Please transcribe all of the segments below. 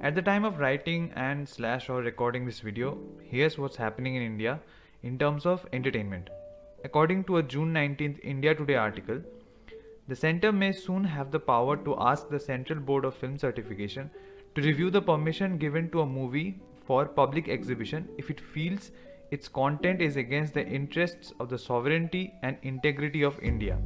At the time of writing and slash or recording this video, here's what's happening in India in terms of entertainment. According to a June 19th India Today article, the center may soon have the power to ask the Central Board of Film Certification to review the permission given to a movie for public exhibition if it feels its content is against the interests of the sovereignty and integrity of India,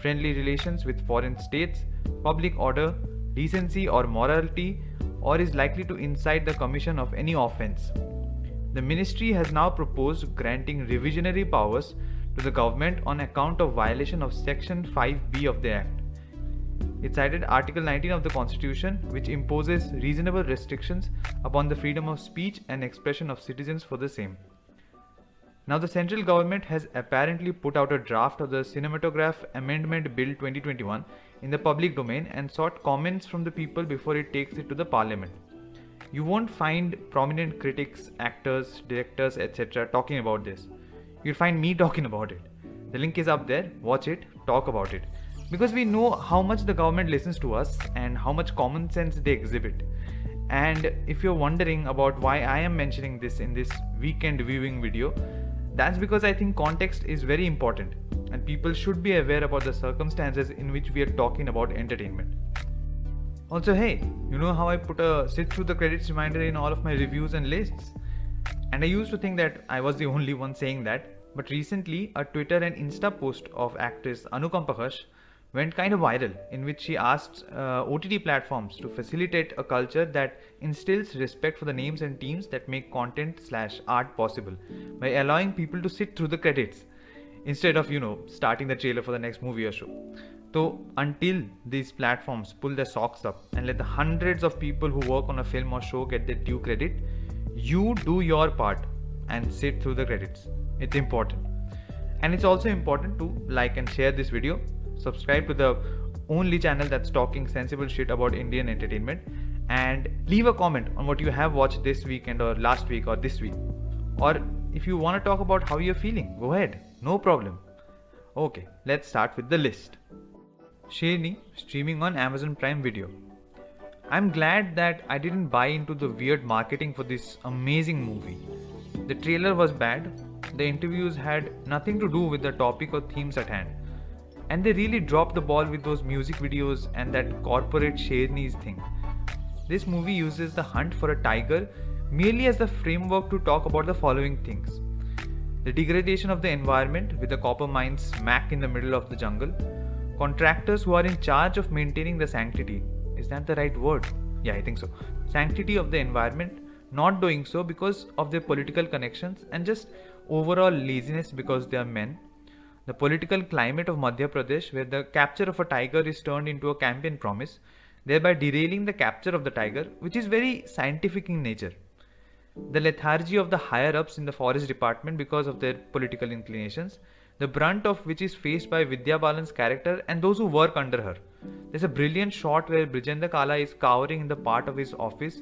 friendly relations with foreign states, public order, decency or morality, or is likely to incite the commission of any offense. The ministry has now proposed granting revisionary powers to the government on account of violation of Section 5B of the Act. It cited Article 19 of the Constitution, which imposes reasonable restrictions upon the freedom of speech and expression of citizens for the same. Now, the central government has apparently put out a draft of the Cinematograph Amendment Bill 2021 in the public domain and sought comments from the people before it takes it to the parliament. You won't find prominent critics, actors, directors, etc. talking about this. You'll find me talking about it. The link is up there. Watch it, talk about it. Because we know how much the government listens to us and how much common sense they exhibit. And if you're wondering about why I am mentioning this in this weekend viewing video, that's because I think context is very important and people should be aware about the circumstances in which we are talking about entertainment. Also, hey, you know how I put a sit through the credits reminder in all of my reviews and lists? And I used to think that I was the only one saying that, but recently a Twitter and Insta post of actress Anukampa Ghosh went kind of viral, in which she asked OTT platforms to facilitate a culture that instills respect for the names and teams that make content/art possible by allowing people to sit through the credits instead of, starting the trailer for the next movie or show. So until these platforms pull their socks up and let the hundreds of people who work on a film or show get their due credit, you do your part and sit through the credits. It's important. And it's also important to like and share this video, subscribe to the only channel that's talking sensible shit about Indian entertainment, and leave a comment on what you have watched this weekend or last week or this week. Or if you want to talk about how you're feeling, go ahead, no problem. Okay, let's start with the list. Sherni, streaming on Amazon Prime Video. I'm glad that I didn't buy into the weird marketing for this amazing movie. The trailer was bad, the interviews had nothing to do with the topic or themes at hand, and they really dropped the ball with those music videos and that corporate Sherni's thing. This movie uses the hunt for a tiger merely as the framework to talk about the following things: the degradation of the environment with the copper mines smack in the middle of the jungle, contractors who are in charge of maintaining the sanctity, is that the right word? Yeah, I think so. Sanctity of the environment, not doing so because of their political connections and just overall laziness because they are men. The political climate of Madhya Pradesh, where the capture of a tiger is turned into a campaign promise, thereby derailing the capture of the tiger, which is very scientific in nature. The lethargy of the higher ups in the forest department because of their political inclinations, the brunt of which is faced by Vidya Balan's character and those who work under her. There's a brilliant shot where Brijendra Kala is cowering in the part of his office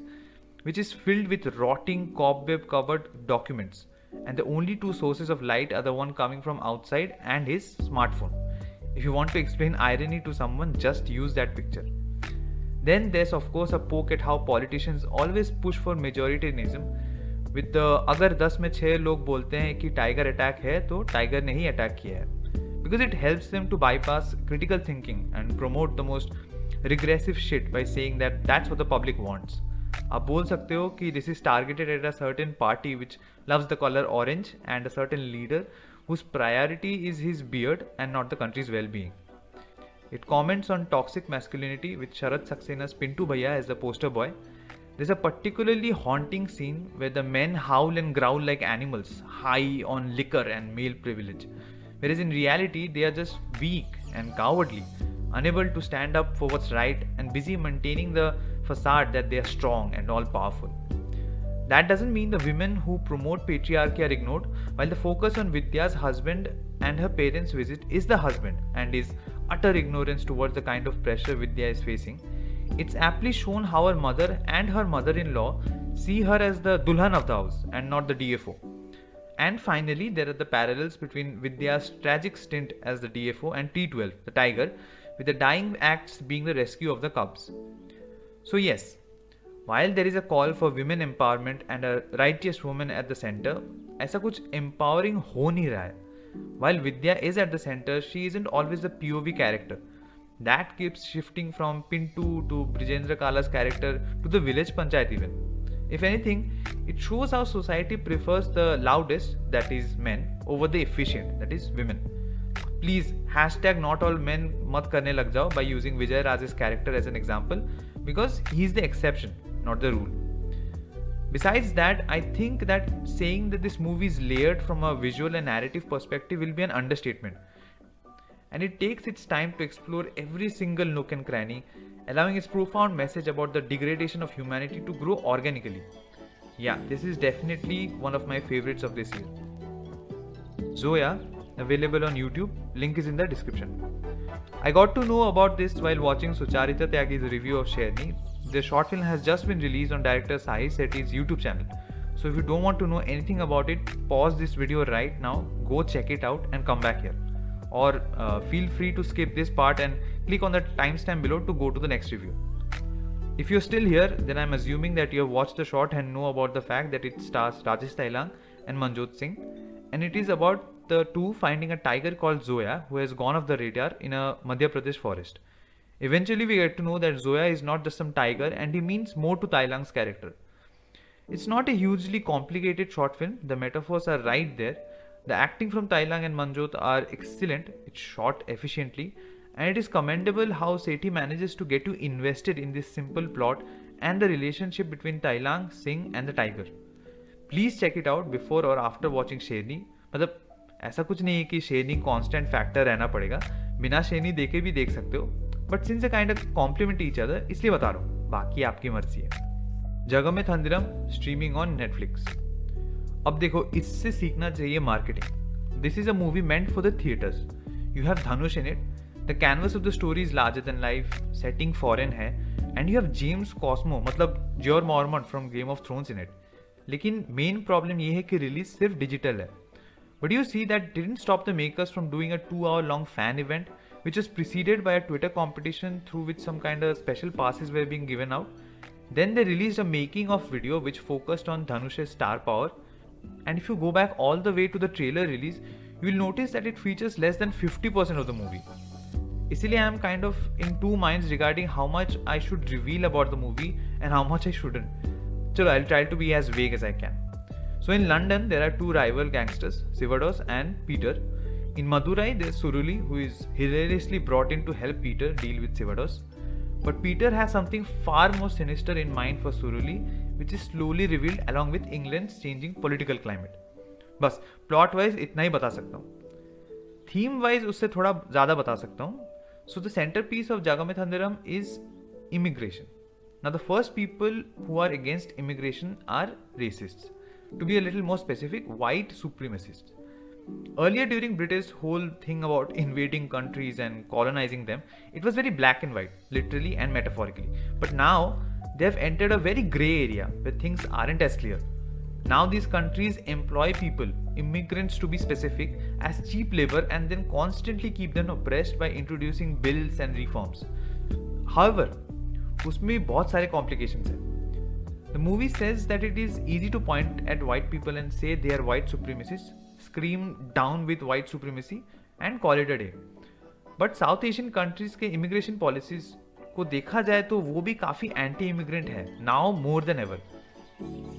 which is filled with rotting, cobweb covered documents, and the only two sources of light are the one coming from outside and his smartphone. If you want to explain irony to someone, just use that picture. Then there's of course a poke at how politicians always push for majoritarianism with the अगर 10 में 6 लोग बोलते हैं कि tiger attack है तो tiger ने ही attack किया है, because it helps them to bypass critical thinking and promote the most regressive shit by saying that that's what the public wants. आप बोल सकते हो कि this is targeted at a certain party which loves the color orange and a certain leader whose priority is his beard and not the country's well-being. It comments on toxic masculinity with Sharat Saxena's Pintu Bhaiya as the poster boy. There's a particularly haunting scene where the men howl and growl like animals, high on liquor and male privilege, whereas in reality they are just weak and cowardly, unable to stand up for what's right and busy maintaining the facade that they are strong and all powerful. That doesn't mean the women who promote patriarchy are ignored, while the focus on Vidya's husband and her parents' visit is the husband and his utter ignorance towards the kind of pressure Vidya is facing. It's aptly shown how her mother and her mother-in-law see her as the Dulhan of the house and not the DFO. And finally, there are the parallels between Vidya's tragic stint as the DFO and T12, the tiger, with the dying acts being the rescue of the cubs. So yes, While there is a call for women empowerment and a righteous woman at the center, ऐसा कुछ empowering हो नहीं रहा है. While Vidya is at the center, she isn't always the POV character. That keeps shifting from Pintu to Brijendra Kala's character to the village panchayat even. If anything, it shows how society prefers the loudest, that is men, over the efficient, that is women. Please hashtag not all men mat karne lag jao by using Vijay Raj's character as an example, because he is the exception, not the rule. Besides that, I think that saying that this movie is layered from a visual and narrative perspective will be an understatement. And it takes its time to explore every single nook and cranny, allowing its profound message about the degradation of humanity to grow organically. Yeah, this is definitely one of my favorites of this year. Zoya, available on YouTube, link is in the description. I got to know about this while watching Sucharita Tyagi's review of Sherni. The short film has just been released on director Sahi Setty's YouTube channel. So if you don't want to know anything about it, pause this video right now, go check it out and come back here. Or feel free to skip this part and click on the timestamp below to go to the next review. If you're still here, then I'm assuming that you have watched the short and know about the fact that it stars Rajesh Tailang and Manjot Singh, and it is about the two finding a tiger called Zoya who has gone off the radar in a Madhya Pradesh forest. Eventually we get to know that Zoya is not just some tiger and he means more to Tailang's character. It's not a hugely complicated short film, the metaphors are right there. The acting from Tailang and Manjot are excellent, it's shot efficiently, and it is commendable how Sethi manages to get you invested in this simple plot and the relationship between Tailang, Singh and the tiger. Please check it out before or after watching Sherni. मतलब ऐसा कुछ नहीं है कि शेरनी constant factor रहना पड़ेगा, बिना शेरनी देखे भी देख सकते हो, but since a kind of complement each other इसलिए बता रहा हूँ, बाकी आपकी मर्जी है. Jagame Thandhiram streaming on Netflix. अब देखो, इससे सीखना चाहिए marketing. This is a movie meant for the theatres. You have Dhanush in it. The canvas of the story is larger than life, setting foreign है, and you have James Cosmo मतलब Jorah Mormont from Game of Thrones in it. लेकिन main problem ये है कि release सिर्फ digital है. But you see that didn't stop the makers from doing a 2-hour long fan event, which was preceded by a Twitter competition through which some kind of special passes were being given out. Then they released a making of video which focused on Dhanush's star power. And if you go back all the way to the trailer release, you will notice that it features less than 50% of the movie. Isliye I am kind of in two minds regarding how much I should reveal about the movie and how much I shouldn't. Chalo, I'll try to be as vague as I can. So in London, there are two rival gangsters, Sivados and Peter. In Madurai, there's Suruli, who is hilariously brought in to help Peter deal with Sivados. But Peter has something far more sinister in mind for Suruli, which is slowly revealed along with England's changing political climate. बस plot wise इतना ही बता सकता हूँ. Theme wise उससे थोड़ा ज़्यादा बता सकता हूँ. So the centerpiece of Jagamethandiram is immigration. Now the first people who are against immigration are racists. To be a little more specific, white supremacists. Earlier during British whole thing about invading countries and colonizing them, it was very black and white, literally and metaphorically. But now, they have entered a very grey area where things aren't as clear. Now these countries employ people, immigrants to be specific, as cheap labor and then constantly keep them oppressed by introducing bills and reforms. However, उसमें बहुत सारे complications हैं. The movie says that it is easy to point at white people and say they are white supremacists, scream down with white supremacy and call it a day. But South Asian countries के immigration policies को देखा जाए तो वो भी काफ़ी anti-immigrant है, now more than ever.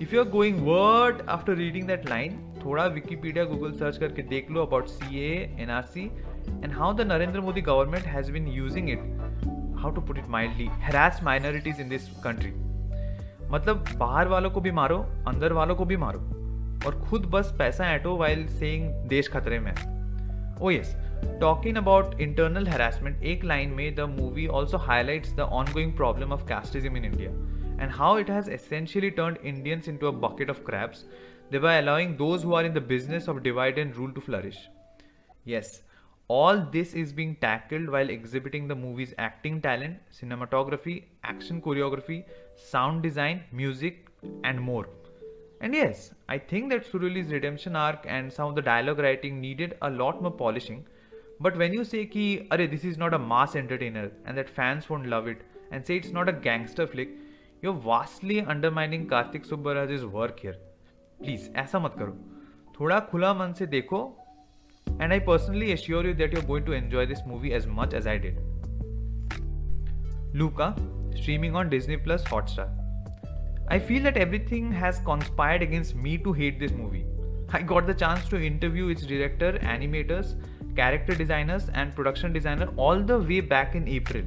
If you are going word after reading that line, थोड़ा Wikipedia, Google search करके देख लो about CAA, NRC and how the Narendra Modi government has been using it, how to put it mildly, harass minorities in this country. मतलब बाहर वालों को भी मारो, अंदर वालों को भी मारो, और खुद बस पैसा ऐंठो while saying देश खतरे में. Oh yes, talking about internal harassment, एक लाइन में the movie also highlights the ongoing problem of casteism in India and how it has essentially turned Indians into a bucket of crabs, thereby allowing those who are in the business of divide and rule to flourish. Yes, all this is being tackled while exhibiting the movie's acting talent, cinematography, action choreography, sound design, music, and more. And yes, I think that Suruli's redemption arc and some of the dialogue writing needed a lot more polishing. But when you say ki, "Arey, this is not a mass entertainer," and that fans won't love it, and say it's not a gangster flick, you're vastly undermining Kartik Subbaraj's work here. Please, ऐसा मत करो. थोड़ा खुला मन से देखो, and I personally assure you that you're going to enjoy this movie as much as I did. Luca, streaming on Disney Plus Hotstar. I feel that everything has conspired against me to hate this movie. I got the chance to interview its director, animators, character designers, and production designer all the way back in April.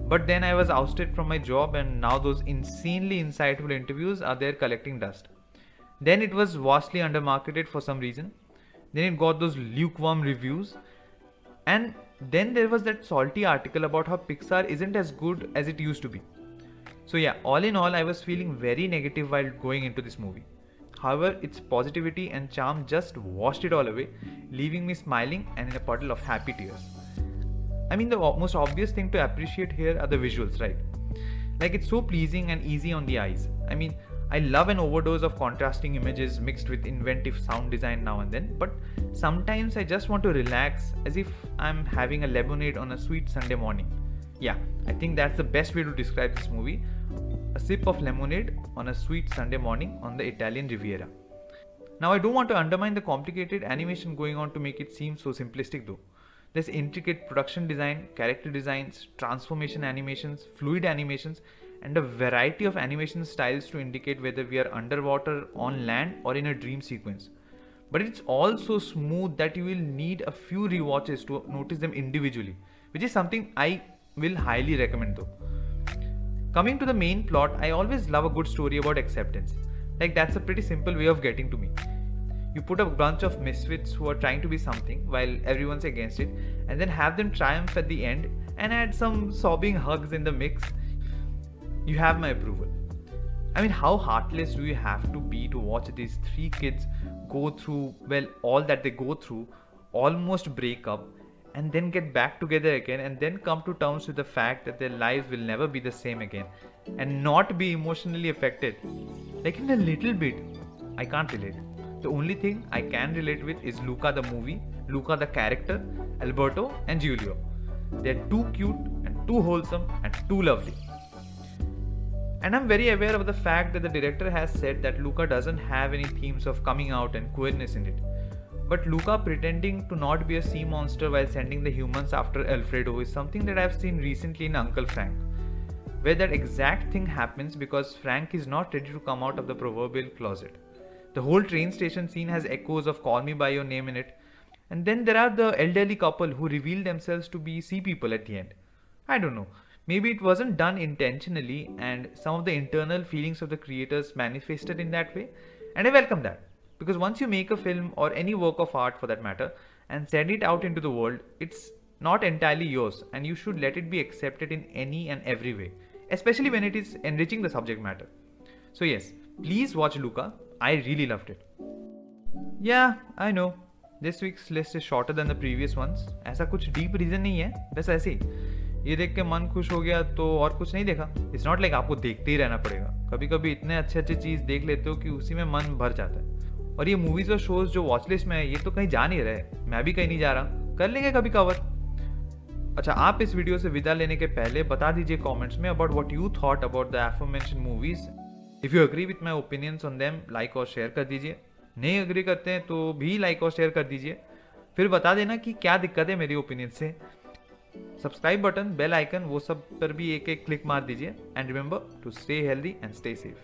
But then I was ousted from my job, and now those insanely insightful interviews are there collecting dust. Then it was vastly undermarketed for some reason. Then it got those lukewarm reviews. And then there was that salty article about how Pixar isn't as good as it used to be. So yeah, all in all, I was feeling very negative while going into this movie. However, its positivity and charm just washed it all away, leaving me smiling and in a puddle of happy tears. I mean, the most obvious thing to appreciate here are the visuals, right? Like, it's so pleasing and easy on the eyes. I mean, I love an overdose of contrasting images mixed with inventive sound design now and then, but sometimes I just want to relax as if I'm having a lemonade on a sweet Sunday morning. Yeah, I think that's the best way to describe this movie. A sip of lemonade on a sweet Sunday morning on the Italian Riviera. Now, I don't want to undermine the complicated animation going on to make it seem so simplistic though. There's intricate production design, character designs, transformation animations, fluid animations, and a variety of animation styles to indicate whether we are underwater, on land, or in a dream sequence. But it's all so smooth that you will need a few rewatches to notice them individually, which is something I will highly recommend though. Coming to the main plot, I always love a good story about acceptance. Like, that's a pretty simple way of getting to me. You put a bunch of misfits who are trying to be something while everyone's against it, and then have them triumph at the end and add some sobbing hugs in the mix. You have my approval. I mean, how heartless do you have to be to watch these three kids go through, well, all that they go through, almost break up, and then get back together again, and then come to terms with the fact that their lives will never be the same again, and not be emotionally affected? Like, in a little bit, I can't relate. The only thing I can relate with is Luca the movie, Luca the character, Alberto, and Giulio. They're too cute and too wholesome and too lovely. And I'm very aware of the fact that the director has said that Luca doesn't have any themes of coming out and queerness in it. But Luca pretending to not be a sea monster while sending the humans after Alfredo is something that I've seen recently in Uncle Frank, where that exact thing happens because Frank is not ready to come out of the proverbial closet. The whole train station scene has echoes of Call Me By Your Name in it. And then there are the elderly couple who reveal themselves to be sea people at the end. I don't know. Maybe it wasn't done intentionally and some of the internal feelings of the creators manifested in that way. And I welcome that. Because once you make a film or any work of art for that matter and send it out into the world, it's not entirely yours and you should let it be accepted in any and every way. Especially when it is enriching the subject matter. So yes, please watch Luca. I really loved it. Yeah, I know. This week's list is shorter than the previous ones. ऐसा कुछ deep reason नहीं है, बस ऐसे ही. ये देख के मन खुश हो गया तो और कुछ नहीं देखा. It's not like आपको देखते ही रहना पड़ेगा. कभी कभी इतने अच्छे अच्छे चीज़ देख लेते हो कि उसी में मन भर जाता है. और ये मूवीज और शोज जो वॉच लिस्ट में है ये तो कहीं जा नहीं रहे. मैं भी कहीं नहीं जा रहा. कर लेंगे कभी कवर. अच्छा, आप इस वीडियो से विदा लेने के पहले बता दीजिए कमेंट्स में about what you thought about the aforementioned movies. If you agree with my opinions on them, like और शेयर कर दीजिए. नहीं अग्री करते हैं तो भी लाइक और शेयर कर दीजिए. फिर बता देना कि क्या दिक्कत है मेरी ओपिनियन से. सब्सक्राइब बटन, बेल आइकन, वो सब पर भी एक एक क्लिक मार दीजिए. And remember to stay healthy and stay safe.